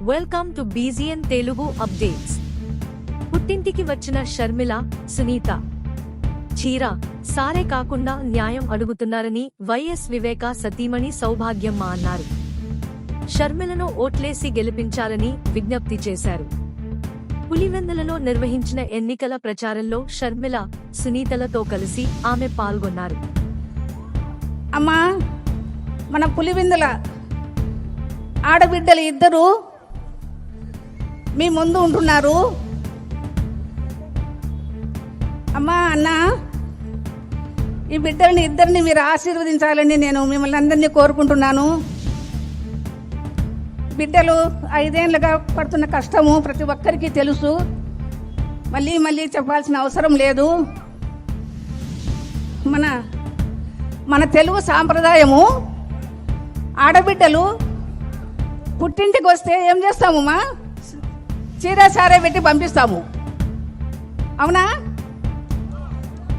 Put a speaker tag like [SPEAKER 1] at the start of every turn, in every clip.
[SPEAKER 1] Welcome to బీజీఎన్ Telugu updates. పుట్టింటికి వచ్చిన షర్మిల, సునీత చీర సారే కాకుండా న్యాయం అడుగుతున్నారని వైఎస్ వివేక సతీమణి సౌభాగ్యమ్మ అన్నారు. షర్మిలను ఓట్లేసి గెలిపించాలని విజ్ఞప్తి చేశారు. పులివెందులలో నిర్వహించిన ఎన్నికల ప్రచారంలో షర్మిల, సునీతలతో కలిసి ఆమె పాల్గొన్నారు.
[SPEAKER 2] అమ్మా, మన పులివెందుల ఆడబిడ్డలు ఇద్దరు మీ ముందు ఉంటున్నారు. అమ్మా, అన్న, ఈ బిడ్డల్ని ఇద్దరిని మీరు ఆశీర్వదించాలని నేను మిమ్మల్ని అందరినీ కోరుకుంటున్నాను. బిడ్డలు 5 ఏళ్లుగా పడుతున్న కష్టము ప్రతి ఒక్కరికి తెలుసు. మళ్ళీ మళ్ళీ చెప్పాల్సిన అవసరం లేదు. మన తెలుగు సాంప్రదాయము, ఆడబిడ్డలు పుట్టింటికి వస్తే ఏం చేస్తామమ్మా? చీర సారే పెట్టి పంపిస్తాము. అవునా?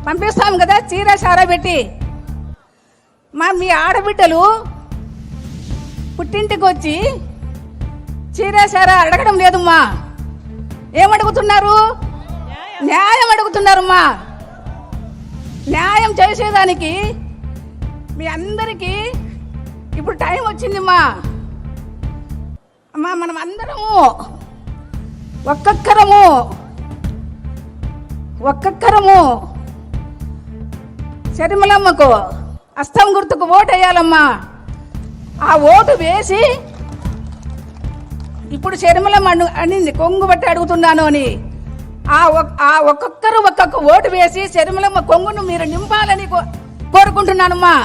[SPEAKER 2] పంపిస్తాము కదా, చీర సారా పెట్టి. మీ ఆడబిడ్డలు పుట్టింటికి వచ్చి చీర సారా అడగడం లేదమ్మా. ఏమడుగుతున్నారు? న్యాయం అడుగుతున్నారమ్మా. న్యాయం చేసేదానికి మీ అందరికీ ఇప్పుడు టైం వచ్చిందమ్మా. అమ్మా, మనం అందరము ఒక్కొక్కరము షర్మిలమ్మకు హస్తం గుర్తుకు ఓటు వేయాలమ్మా. ఆ ఓటు వేసి ఇప్పుడు షర్మిలమ్మ అనింది, కొంగు బట్టి అడుగుతున్నాను అని. ఆ ఒక్కొక్కరు ఒక్కొక్క ఓటు వేసి షర్మిలమ్మ కొంగును మీరు నింపాలని కోరుకుంటున్నానమ్మా.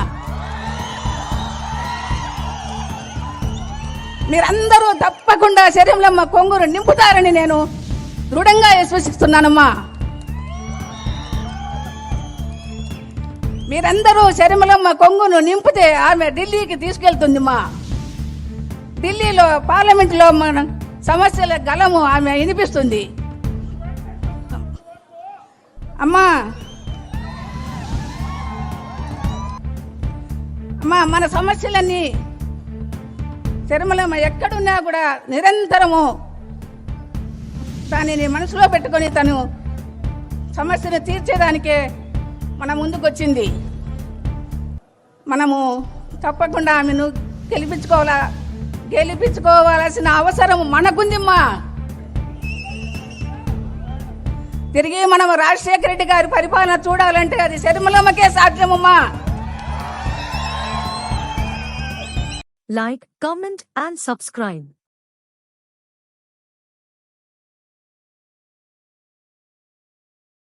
[SPEAKER 2] మీరందరూ తప్పకుండా షర్మిలమ్మ కొంగును నింపుతారని నేను దృఢంగా విశ్వసిస్తున్నానమ్మా. మీరందరూ షర్మిలమ్మ కొంగును నింపితే ఆమె ఢిల్లీకి తీసుకెళ్తుందిమ్మా. ఢిల్లీలో పార్లమెంటులో మన సమస్యల గలము ఆమె వినిపిస్తుంది. అమ్మా, మన సమస్యలన్నీ షర్మిలమ్మ ఎక్కడున్నా కూడా నిరంతరము దానిని మనసులో పెట్టుకొని తను సమస్యను తీర్చేదానికే మన ముందుకొచ్చింది. మనము తప్పకుండా ఆమెను గెలిపించుకోవాల్సిన అవసరం మనకుందిమ్మా. తిరిగి మనం రాజశేఖర రెడ్డి గారి పరిపాలన చూడాలంటే అది షర్మిలమ్మకే సాధ్యమమ్మా.
[SPEAKER 1] Like, comment and subscribe.